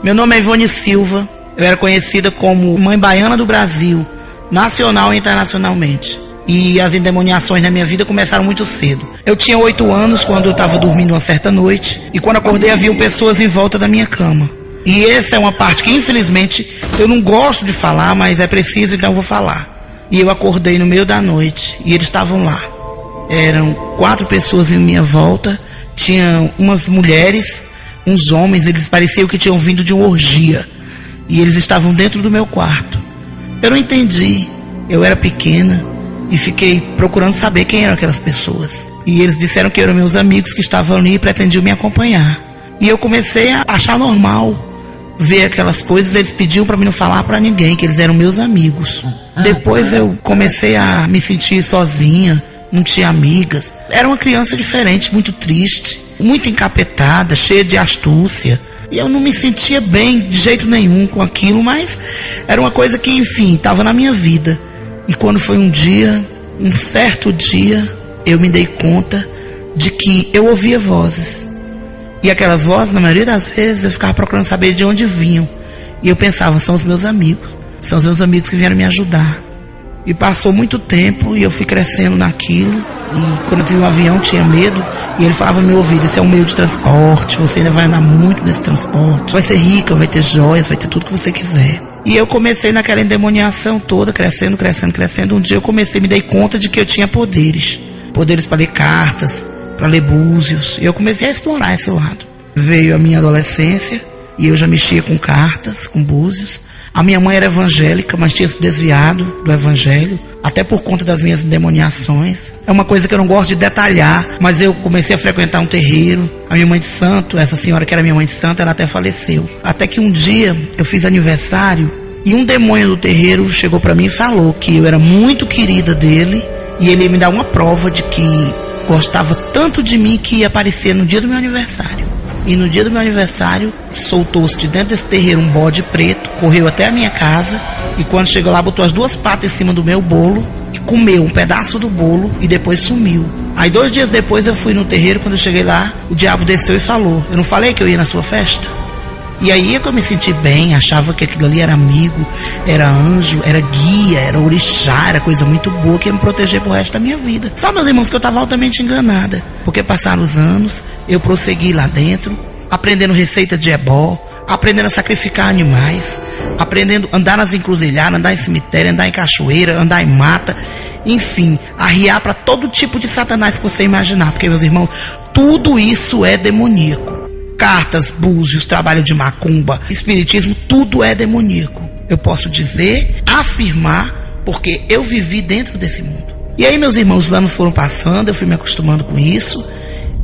Meu nome é Ivone Silva. Eu era conhecida como Mãe Baiana do Brasil, nacional e internacionalmente. E as endemoniações na minha vida começaram muito cedo. Eu tinha 8 anos quando eu estava dormindo uma certa noite, e quando acordei havia pessoas em volta da minha cama. E essa é uma parte que infelizmente eu não gosto de falar, mas é preciso, então eu vou falar. E eu acordei no meio da noite e eles estavam lá. Eram 4 pessoas em minha volta, tinha umas mulheres, uns homens, eles pareciam que tinham vindo de uma orgia. E eles estavam dentro do meu quarto. Eu não entendi, eu era pequena e fiquei procurando saber quem eram aquelas pessoas. E eles disseram que eram meus amigos que estavam ali e pretendiam me acompanhar. E eu comecei a achar normal ver aquelas coisas. Eles pediam para mim não falar para ninguém, que eles eram meus amigos. Depois eu comecei a me sentir sozinha, não tinha amigas. Era uma criança diferente, muito triste, muito encapetada, cheia de astúcia. E eu não me sentia bem de jeito nenhum com aquilo, mas era uma coisa que, enfim, estava na minha vida. E quando foi um certo dia, eu me dei conta de que eu ouvia vozes. E aquelas vozes, na maioria das vezes, eu ficava procurando saber de onde vinham. E eu pensava, são os meus amigos que vieram me ajudar. E passou muito tempo e eu fui crescendo naquilo. E quando eu vi um avião, tinha medo. E ele falava no meu ouvido, esse é um meio de transporte, você ainda vai andar muito nesse transporte. Vai ser rica, vai ter joias, vai ter tudo que você quiser. E eu comecei naquela endemoniação toda, crescendo. Um dia eu me dei conta de que eu tinha poderes. Poderes para ler cartas, para ler búzios. E eu comecei a explorar esse lado. Veio a minha adolescência e eu já mexia com cartas, com búzios. A minha mãe era evangélica, mas tinha se desviado do evangelho, até por conta das minhas endemoniações. É uma coisa que eu não gosto de detalhar, mas eu comecei a frequentar um terreiro. A minha mãe de santo, essa senhora que era minha mãe de santo, ela até faleceu. Até que um dia eu fiz aniversário e um demônio do terreiro chegou para mim e falou que eu era muito querida dele e ele ia me dar uma prova de que gostava tanto de mim que ia aparecer no dia do meu aniversário. E no dia do meu aniversário, soltou-se de dentro desse terreiro um bode preto, correu até a minha casa, e quando chegou lá, botou as 2 patas em cima do meu bolo, comeu um pedaço do bolo e depois sumiu. Aí 2 dias depois eu fui no terreiro, quando eu cheguei lá, o diabo desceu e falou, eu não falei que eu ia na sua festa? E aí é que eu me senti bem, achava que aquilo ali era amigo, era anjo, era guia, era orixá, era coisa muito boa que ia me proteger pro resto da minha vida. Só, meus irmãos, que eu estava altamente enganada, porque passaram os anos, eu prossegui lá dentro, aprendendo receita de ebó, aprendendo a sacrificar animais, aprendendo a andar nas encruzilhadas, andar em cemitério, andar em cachoeira, andar em mata, enfim, arriar para todo tipo de satanás que você imaginar, porque, meus irmãos, tudo isso é demoníaco. Cartas, búzios, trabalho de macumba, espiritismo, tudo é demoníaco. Eu posso dizer, afirmar, porque eu vivi dentro desse mundo. E aí, meus irmãos, os anos foram passando, eu fui me acostumando com isso.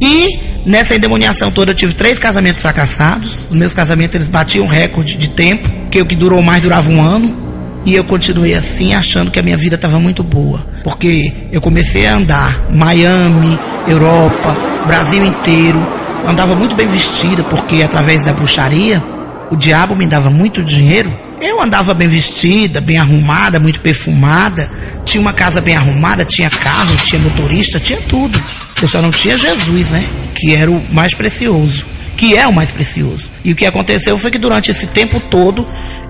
E nessa endemoniação toda eu tive 3 casamentos fracassados. Os meus casamentos, eles batiam recorde de tempo, que o que durou mais durava 1 ano. E eu continuei assim, achando que a minha vida estava muito boa. Porque eu comecei a andar Miami, Europa, Brasil inteiro. Andava muito bem vestida, porque através da bruxaria, o diabo me dava muito dinheiro. Eu andava bem vestida, bem arrumada, muito perfumada. Tinha uma casa bem arrumada, tinha carro, tinha motorista, tinha tudo. Eu só não tinha Jesus, né? Que era o mais precioso. Que é o mais precioso. E o que aconteceu foi que durante esse tempo todo,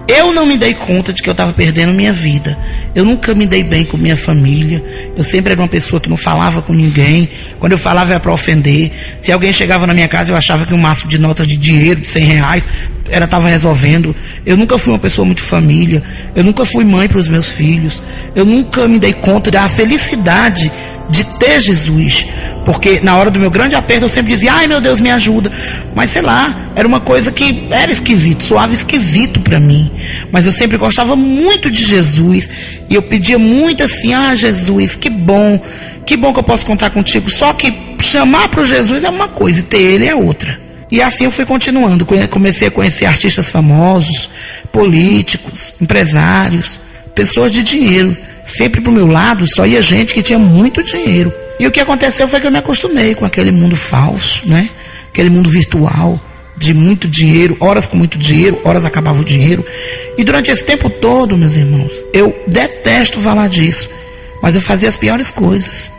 eu não me dei conta de que eu estava perdendo minha vida. Eu nunca me dei bem com minha família. Eu sempre era uma pessoa que não falava com ninguém. Quando eu falava era para ofender. Se alguém chegava na minha casa, eu achava que um maço de notas de dinheiro, de R$100, estava resolvendo. Eu nunca fui uma pessoa muito família. Eu nunca fui mãe para os meus filhos. Eu nunca me dei conta da felicidade de ter Jesus. Porque na hora do meu grande aperto eu sempre dizia, ai meu Deus, me ajuda. Mas sei lá, era uma coisa que era esquisito, soava esquisito para mim. Mas eu sempre gostava muito de Jesus. E eu pedia muito assim, ah Jesus, que bom que eu posso contar contigo. Só que chamar para o Jesus é uma coisa e ter ele é outra. E assim eu fui continuando, comecei a conhecer artistas famosos, políticos, empresários, pessoas de dinheiro. Sempre pro meu lado só ia gente que tinha muito dinheiro. E o que aconteceu foi que eu me acostumei com aquele mundo falso, né? Aquele mundo virtual, de muito dinheiro, horas com muito dinheiro, horas acabava o dinheiro. E durante esse tempo todo, meus irmãos, eu detesto falar disso, mas eu fazia as piores coisas.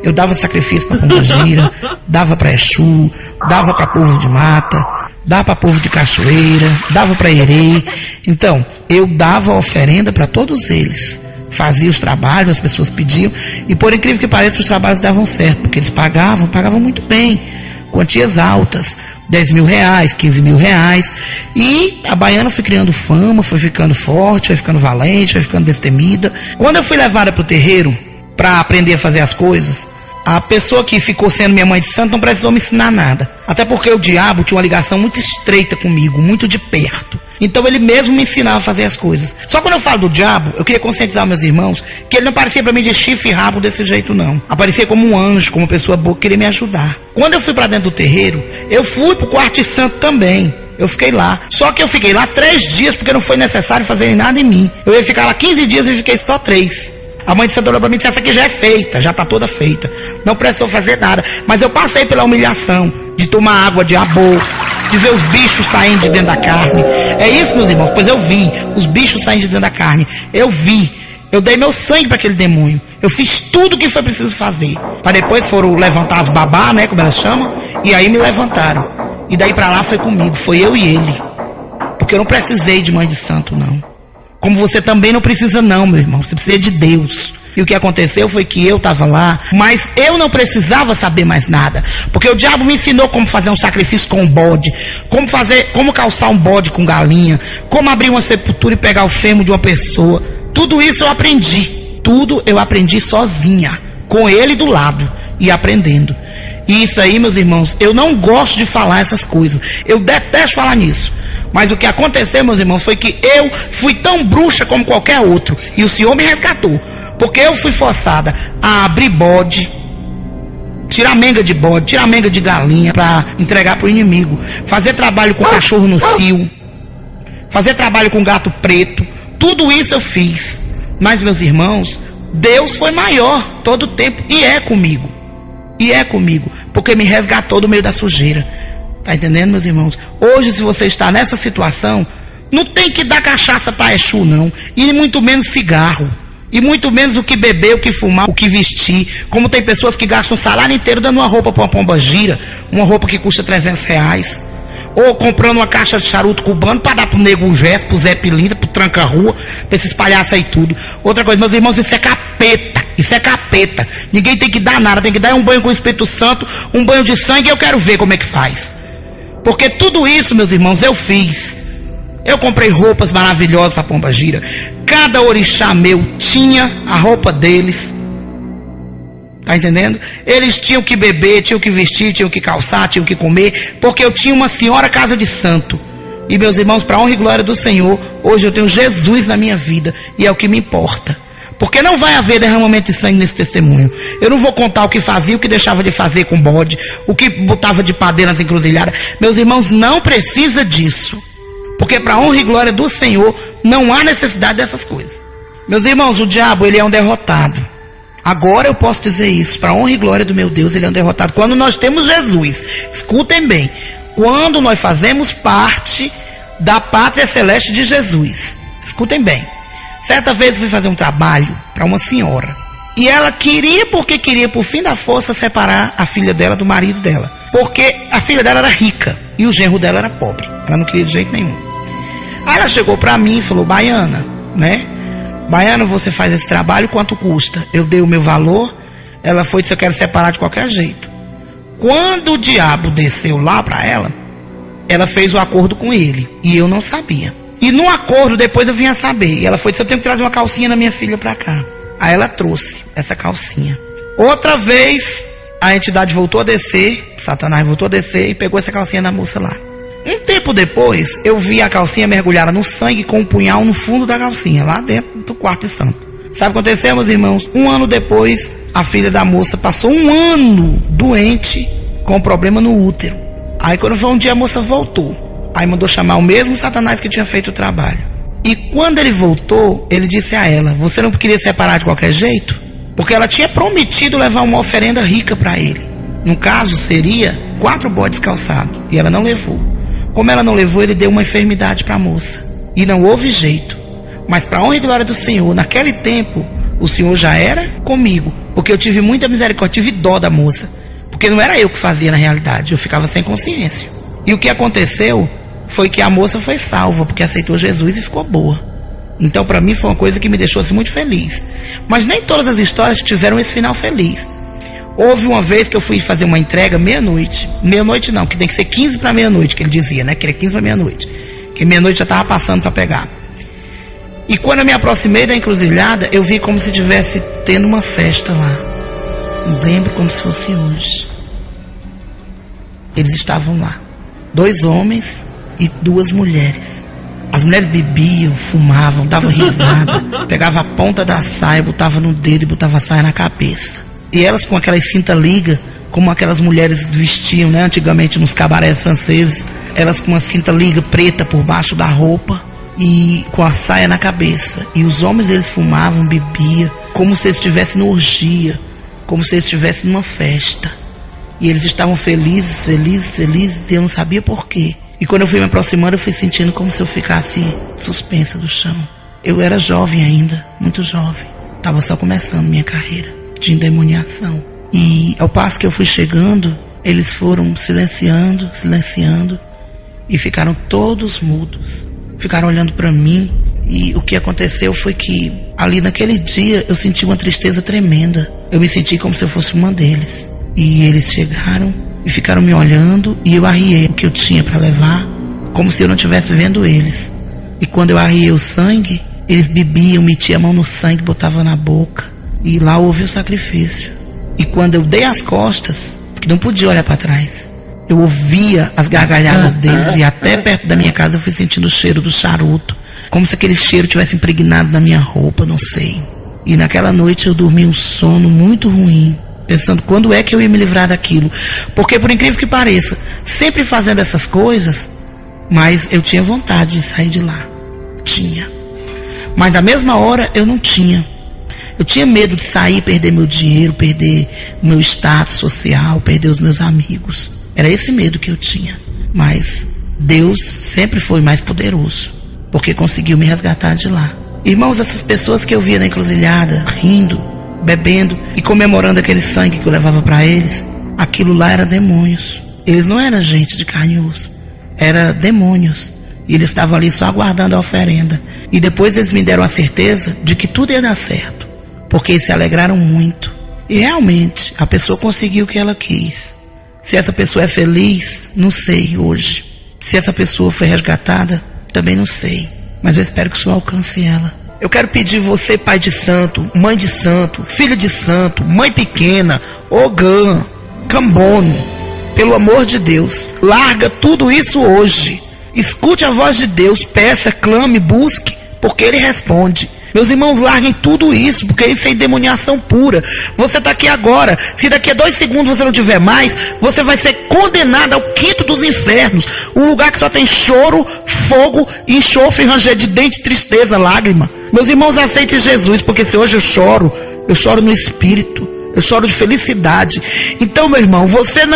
Eu dava sacrifício para Pombagira, dava para Exu, dava para povo de mata, dava para povo de cachoeira, dava para Erê. Então, eu dava oferenda para todos eles. Fazia os trabalhos, as pessoas pediam, e por incrível que pareça, os trabalhos davam certo, porque eles pagavam muito bem, quantias altas, 10 mil reais, 15 mil reais, e a baiana foi criando fama, foi ficando forte, foi ficando valente, foi ficando destemida. Quando eu fui levada para o terreiro, para aprender a fazer as coisas, a pessoa que ficou sendo minha mãe de santo não precisou me ensinar nada, até porque o diabo tinha uma ligação muito estreita comigo, muito de perto. Então ele mesmo me ensinava a fazer as coisas. Só quando eu falo do diabo, eu queria conscientizar meus irmãos que ele não aparecia para mim de chifre e rabo desse jeito não. Aparecia como um anjo, como uma pessoa boa que queria me ajudar. Quando eu fui para dentro do terreiro, eu fui pro quarto de santo também. Eu fiquei lá. Só que eu fiquei lá 3 dias porque não foi necessário fazer nada em mim. Eu ia ficar lá 15 dias e fiquei só 3. A mãe de santo olhou para mim e disse: essa aqui já é feita, já está toda feita. Não precisou fazer nada. Mas eu passei pela humilhação de tomar água de abô, de ver os bichos saindo de dentro da carne. É isso, meus irmãos, pois eu vi os bichos saindo de dentro da carne. Eu vi. Eu dei meu sangue para aquele demônio. Eu fiz tudo o que foi preciso fazer. Para depois foram levantar as babá, né, como elas chamam. E aí me levantaram. E daí para lá foi comigo, foi eu e ele. Porque eu não precisei de mãe de santo, não. Como você também não precisa não, meu irmão. Você precisa de Deus. E o que aconteceu foi que eu estava lá, mas eu não precisava saber mais nada. Porque o diabo me ensinou como fazer um sacrifício com um bode, como calçar um bode com galinha, como abrir uma sepultura e pegar o fêmur de uma pessoa. Tudo isso eu aprendi. Tudo eu aprendi sozinha, com ele do lado e aprendendo. E isso aí, meus irmãos, eu não gosto de falar essas coisas. Eu detesto falar nisso. Mas o que aconteceu, meus irmãos, foi que eu fui tão bruxa como qualquer outro. E o Senhor me resgatou. Porque eu fui forçada a abrir bode, tirar menga de bode, tirar menga de galinha para entregar para o inimigo. Fazer trabalho com cachorro no cio. Fazer trabalho com gato preto. Tudo isso eu fiz. Mas, meus irmãos, Deus foi maior todo o tempo. E é comigo. E é comigo. Porque me resgatou do meio da sujeira. Tá entendendo, meus irmãos? Hoje, se você está nessa situação, não tem que dar cachaça para Exu, não. E muito menos cigarro. E muito menos o que beber, o que fumar, o que vestir. Como tem pessoas que gastam o salário inteiro dando uma roupa para uma Pombagira, uma roupa que custa 300 reais. Ou comprando uma caixa de charuto cubano para dar pro Nego Gesto, pro Zé Pilintra, pro Tranca-Rua, pra esses palhaços aí tudo. Outra coisa, meus irmãos, isso é capeta. Isso é capeta. Ninguém tem que dar nada, tem que dar um banho com o Espírito Santo, um banho de sangue, e eu quero ver como é que faz. Porque tudo isso, meus irmãos, eu fiz. Eu comprei roupas maravilhosas para Pombagira. Cada orixá meu tinha a roupa deles. Tá entendendo? Eles tinham que beber, tinham que vestir, tinham que calçar, tinham que comer. Porque eu tinha uma senhora casa de santo. E, meus irmãos, para a honra e glória do Senhor, hoje eu tenho Jesus na minha vida. E é o que me importa. Porque não vai haver derramamento de sangue nesse testemunho. Eu não vou contar o que fazia, o que deixava de fazer com bode, o que botava de padeira nas encruzilhadas. Meus irmãos, não precisa disso. Porque para a honra e glória do Senhor, não há necessidade dessas coisas. Meus irmãos, o diabo, ele é um derrotado. Agora eu posso dizer isso. Para a honra e glória do meu Deus, ele é um derrotado. Quando nós temos Jesus, escutem bem. Quando nós fazemos parte da pátria celeste de Jesus. Escutem bem. Certa vez eu fui fazer um trabalho para uma senhora. E ela queria, porque queria, por fim da força, separar a filha dela do marido dela. Porque a filha dela era rica e o genro dela era pobre. Ela não queria de jeito nenhum. Aí ela chegou para mim e falou: Baiana, né? Baiana, você faz esse trabalho, quanto custa? Eu dei o meu valor. Ela foi e disse: eu quero separar de qualquer jeito. Quando o diabo desceu lá para ela, ela fez o acordo com ele. E eu não sabia. E no acordo, depois eu vim a saber. E ela foi e disse: eu tenho que trazer uma calcinha na minha filha para cá. Aí ela trouxe essa calcinha. Outra vez, a entidade voltou a descer, Satanás voltou a descer e pegou essa calcinha da moça lá. Um tempo depois, eu vi a calcinha mergulhada no sangue com um punhal no fundo da calcinha, lá dentro do quarto de santo. Sabe o que aconteceu, meus irmãos? 1 ano depois, a filha da moça passou 1 ano doente, com problema no útero. Aí quando foi um dia, a moça voltou. Aí mandou chamar o mesmo Satanás que tinha feito o trabalho. E quando ele voltou, ele disse a ela: você não queria separar de qualquer jeito? Porque ela tinha prometido levar uma oferenda rica para ele. No caso, seria 4 bodes calçados. E ela não levou. Como ela não levou, ele deu uma enfermidade para a moça. E não houve jeito. Mas para a honra e glória do Senhor, naquele tempo, o Senhor já era comigo, porque eu tive muita misericórdia, tive dó da moça, porque não era eu que fazia na realidade, eu ficava sem consciência. E o que aconteceu foi que a moça foi salva, porque aceitou Jesus e ficou boa. Então para mim foi uma coisa que me deixou assim muito feliz. Mas nem todas as histórias tiveram esse final feliz. Houve uma vez que eu fui fazer uma entrega meia-noite não, que tem que ser 15 para meia-noite, que ele dizia, né, que era 15 para meia-noite, que meia-noite já estava passando para pegar. E quando eu me aproximei da encruzilhada, eu vi como se estivesse tendo uma festa lá. Eu lembro como se fosse hoje. Eles estavam lá, 2 homens e 2 mulheres. As mulheres bebiam, fumavam, davam risada, pegavam a ponta da saia, botava no dedo e botava a saia na cabeça. E elas com aquelas cinta-liga, como aquelas mulheres vestiam, né, antigamente nos cabarés franceses, elas com uma cinta-liga preta por baixo da roupa e com a saia na cabeça. E os homens, eles fumavam, bebiam, como se eles estivessem numa orgia, como se eles estivessem numa festa. E eles estavam felizes, e eu não sabia por quê. E quando eu fui me aproximando, eu fui sentindo como se eu ficasse suspensa do chão. Eu era jovem ainda, muito jovem. Estava só começando minha carreira de endemoniação. E ao passo que eu fui chegando, eles foram silenciando, e ficaram todos mudos. Ficaram olhando para mim. E o que aconteceu foi que ali naquele dia eu senti uma tristeza tremenda. Eu me senti como se eu fosse uma deles. E eles chegaram e ficaram me olhando, e eu arriei o que eu tinha para levar, como se eu não estivesse vendo eles. E quando eu arriei o sangue, eles bebiam, metiam a mão no sangue, botavam na boca, e lá houve o sacrifício. E quando eu dei as costas, porque não podia olhar para trás, eu ouvia as gargalhadas deles, e até perto da minha casa eu fui sentindo o cheiro do charuto, como se aquele cheiro tivesse impregnado na minha roupa, não sei. E naquela noite eu dormi um sono muito ruim, pensando quando é que eu ia me livrar daquilo. Porque, por incrível que pareça, sempre fazendo essas coisas, mas eu tinha vontade de sair de lá. Tinha. Mas na mesma hora eu não tinha. Eu tinha medo de sair, perder meu dinheiro, perder meu status social, perder os meus amigos. Era esse medo que eu tinha. Mas Deus sempre foi mais poderoso, porque conseguiu me resgatar de lá. Irmãos, essas pessoas que eu via na encruzilhada, rindo, bebendo e comemorando aquele sangue que eu levava para eles, aquilo lá era demônios. Eles não eram gente de carne e osso, eram demônios. E eles estavam ali só aguardando a oferenda. E depois eles me deram a certeza de que tudo ia dar certo, porque eles se alegraram muito. E realmente a pessoa conseguiu o que ela quis. Se essa pessoa é feliz, não sei hoje. Se essa pessoa foi resgatada, também não sei. Mas eu espero que o Senhor alcance ela. Eu quero pedir você, pai de santo, mãe de santo, filho de santo, mãe pequena, Ogã, Cambono, pelo amor de Deus, larga tudo isso hoje. Escute a voz de Deus, peça, clame, busque, porque Ele responde. Meus irmãos, larguem tudo isso, porque isso é endemoniação pura. Você está aqui agora. Se daqui a 2 segundos você não tiver mais, você vai ser condenado ao quinto dos infernos. Um lugar que só tem choro, fogo, enxofre, ranger de dente, tristeza, lágrima. Meus irmãos, aceitem Jesus, porque se hoje eu choro no espírito. Eu choro de felicidade. Então, meu irmão, você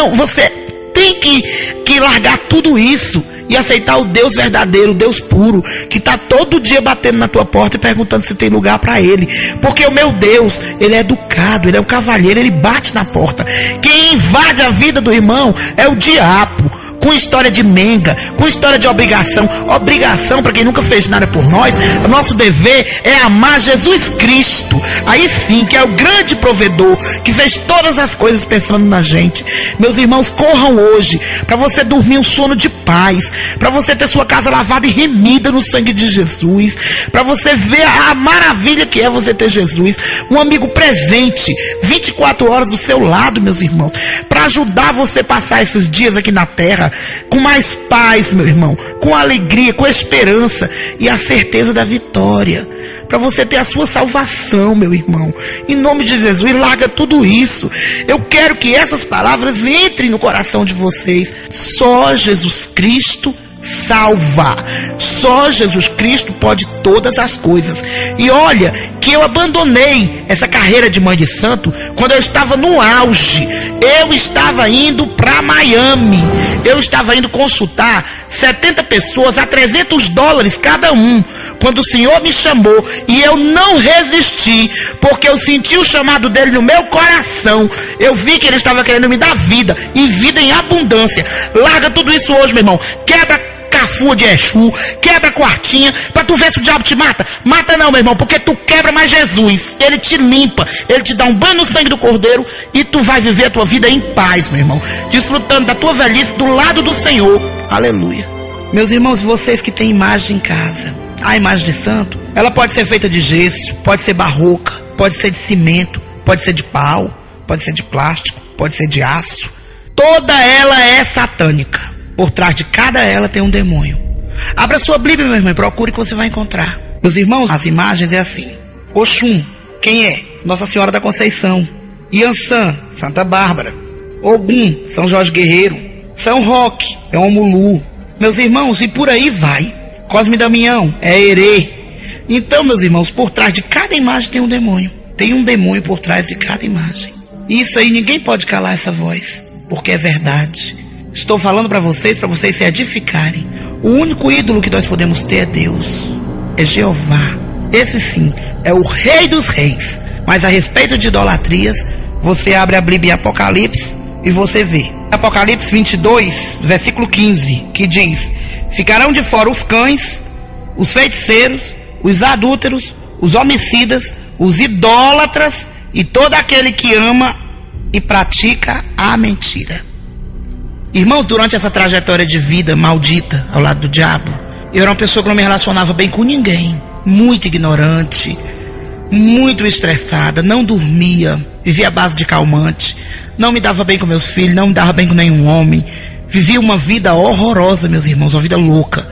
tem que largar tudo isso e aceitar o Deus verdadeiro, o Deus puro, que está todo dia batendo na tua porta e perguntando se tem lugar para Ele. Porque o meu Deus, Ele é educado, Ele é um cavalheiro, Ele bate na porta. Quem invade a vida do irmão é o diabo, com história de menga, com história de obrigação. Obrigação, para quem nunca fez nada por nós, o nosso dever é amar Jesus Cristo. Aí sim, que é o grande provedor, que fez todas as coisas pensando na gente. Meus irmãos, corram hoje, para você dormir um sono de paz, para você ter sua casa lavada e remida no sangue de Jesus, para você ver a maravilha que é você ter Jesus, um amigo presente, 24 horas do seu lado, meus irmãos, para ajudar você a passar esses dias aqui na terra, com mais paz, meu irmão, com alegria, com esperança e a certeza da vitória, para você ter a sua salvação, meu irmão. Em nome de Jesus, larga tudo isso. Eu quero que essas palavras entrem no coração de vocês. Só Jesus Cristo salva. Só Jesus Cristo pode todas as coisas. E olha que eu abandonei essa carreira de mãe de santo quando eu estava no auge. Eu estava indo para Miami. Eu estava indo consultar 70 pessoas a $300 cada um. Quando o Senhor me chamou, e eu não resisti, porque eu senti o chamado dele no meu coração. Eu vi que ele estava querendo me dar vida, e vida em abundância. Larga tudo isso hoje, meu irmão. Quebra cafua de Exu, quebra quartinha, pra tu ver se o diabo te mata. Mata não, meu irmão, porque tu quebra mais Jesus. Ele te limpa, ele te dá um banho no sangue do Cordeiro, e tu vai viver a tua vida em paz, meu irmão, desfrutando da tua velhice do lado do Senhor. Aleluia. Meus irmãos, vocês que têm imagem em casa, a imagem de santo, ela pode ser feita de gesso, pode ser barroca, pode ser de cimento, pode ser de pau, pode ser de plástico, pode ser de aço. Toda ela é satânica. Por trás de cada ela tem um demônio. Abra sua Bíblia, meu irmão, e procure que você vai encontrar. Meus irmãos, as imagens é assim: Oxum, quem é? Nossa Senhora da Conceição. Iansã, Santa Bárbara. Ogum, São Jorge Guerreiro. São Roque, é Omulu. Meus irmãos, e por aí vai. Cosme Damião, é Herê. Então, meus irmãos, por trás de cada imagem tem um demônio. Tem um demônio por trás de cada imagem. E isso aí ninguém pode calar essa voz, porque é verdade. Estou falando para vocês se edificarem. O único ídolo que nós podemos ter é Deus, é Jeová. Esse sim é o Rei dos Reis. Mas a respeito de idolatrias, você abre a Bíblia em Apocalipse e você vê. Apocalipse 22, versículo 15, que diz: ficarão de fora os cães, os feiticeiros, os adúlteros, os homicidas, os idólatras e todo aquele que ama e pratica a mentira. Irmãos, durante essa trajetória de vida maldita ao lado do diabo, eu era uma pessoa que não me relacionava bem com ninguém. Muito ignorante, muito estressada, não dormia, vivia à base de calmante, não me dava bem com meus filhos, não me dava bem com nenhum homem. Vivia uma vida horrorosa, meus irmãos, uma vida louca.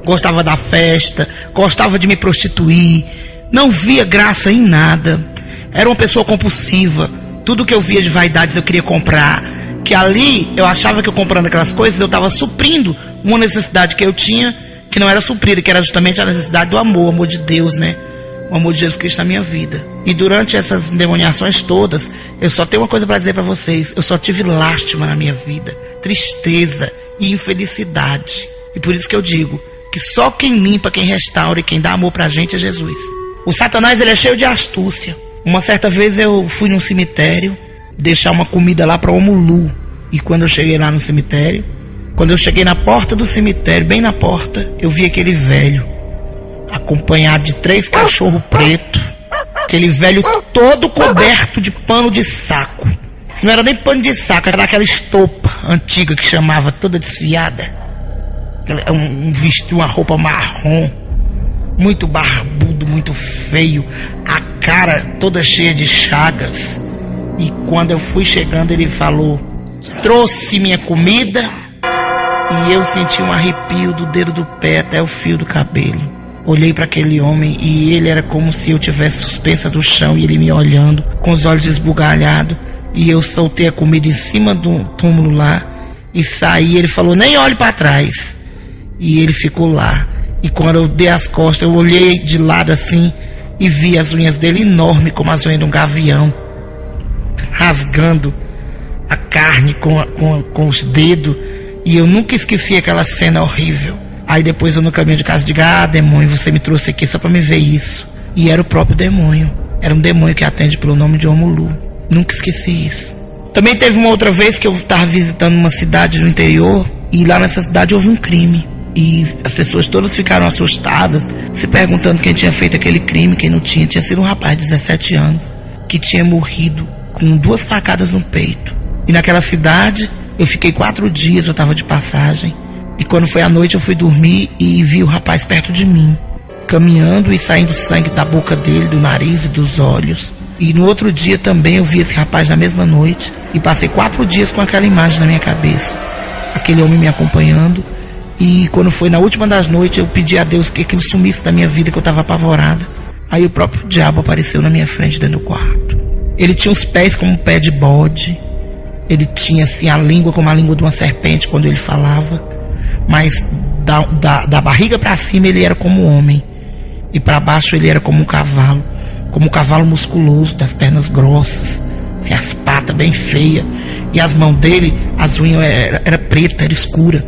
Gostava da festa, gostava de me prostituir, não via graça em nada. Era uma pessoa compulsiva. Tudo que eu via de vaidades eu queria comprar. Que ali eu achava que eu comprando aquelas coisas eu estava suprindo uma necessidade que eu tinha, que não era suprida, que era justamente a necessidade do amor, o amor de Deus, né? O amor de Jesus Cristo na minha vida. E durante essas endemoniações todas, eu só tenho uma coisa para dizer para vocês: eu só tive lástima na minha vida, tristeza e infelicidade. E por isso que eu digo que só quem limpa, quem restaura e quem dá amor pra gente é Jesus. O Satanás, ele é cheio de astúcia. Uma certa vez eu fui num cemitério deixar uma comida lá para Omulu. E quando eu cheguei lá no cemitério, quando eu cheguei na porta do cemitério, bem na porta, eu vi aquele velho acompanhado de 3 cachorros pretos. Aquele velho todo coberto de pano de saco. Não era nem pano de saco, era aquela estopa antiga que chamava, toda desfiada. Uma roupa marrom, muito barbudo, muito feio, a cara toda cheia de chagas. E quando eu fui chegando, ele falou: trouxe minha comida. E eu senti um arrepio do dedo do pé até o fio do cabelo. Olhei para aquele homem e ele era como se eu tivesse suspensa do chão, e ele me olhando com os olhos esbugalhados. E eu soltei a comida em cima do túmulo lá e saí. Ele falou: nem olhe para trás. E ele ficou lá. E quando eu dei as costas, eu olhei de lado assim e vi as unhas dele enormes, como as unhas de um gavião, rasgando a carne com os dedos. E eu nunca esqueci aquela cena horrível. Aí depois eu no caminho de casa digo: ah, demônio, você me trouxe aqui só para me ver isso. E era o próprio demônio. Era um demônio que atende pelo nome de Omulu. Nunca esqueci isso. Também teve uma outra vez que eu estava visitando uma cidade no interior, e lá nessa cidade houve um crime. E as pessoas todas ficaram assustadas, se perguntando quem tinha feito aquele crime, quem não tinha. Tinha sido um rapaz de 17 anos que tinha morrido com 2 facadas no peito. E naquela cidade eu fiquei 4 dias, eu estava de passagem. E quando foi à noite eu fui dormir e vi o rapaz perto de mim, caminhando e saindo sangue da boca dele, do nariz e dos olhos. E no outro dia também eu vi esse rapaz na mesma noite, e passei 4 dias com aquela imagem na minha cabeça, aquele homem me acompanhando. E quando foi na última das noites, eu pedi a Deus que aquilo sumisse da minha vida, que eu estava apavorada. Aí o próprio diabo apareceu na minha frente dentro do quarto. Ele tinha os pés como um pé de bode. Ele tinha assim a língua como a língua de uma serpente quando ele falava. mas da barriga para cima ele era como um homem, e para baixo ele era como um cavalo musculoso, das pernas grossas, assim, as patas bem feias, e as mãos dele, as unhas era preta, era escura.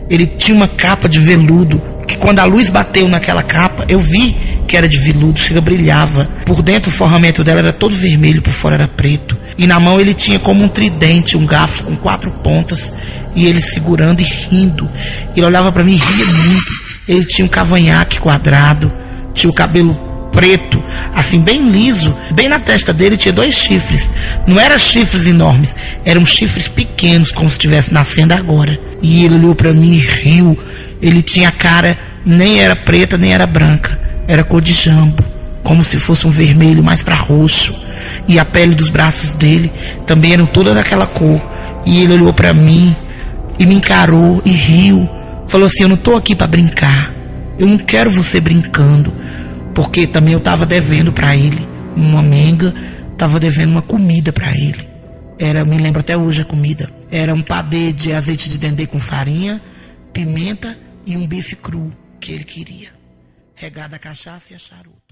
Ele tinha uma capa de veludo, que quando a luz bateu naquela capa, eu vi que era de veludo, chega, brilhava. Por dentro o forramento dela era todo vermelho, por fora era preto. E na mão ele tinha como um tridente, um garfo com 4 pontas, e ele segurando e rindo. Ele olhava para mim e ria muito. Ele tinha um cavanhaque quadrado, tinha o cabelo preto, assim bem liso. Bem na testa dele tinha 2 chifres. Não eram chifres enormes, eram chifres pequenos, como se estivesse nascendo agora. E ele olhou para mim e riu. Ele tinha a cara, nem era preta nem era branca, era cor de jambo, como se fosse um vermelho mais para roxo. E a pele dos braços dele também eram toda daquela cor. E ele olhou para mim e me encarou e riu. Falou assim: eu não estou aqui para brincar, eu não quero você brincando. Porque também eu estava devendo para ele uma menga, estava devendo uma comida para ele. Me lembro até hoje a comida. Era um padê de azeite de dendê com farinha, pimenta e um bife cru que ele queria, regado a cachaça e a charuto.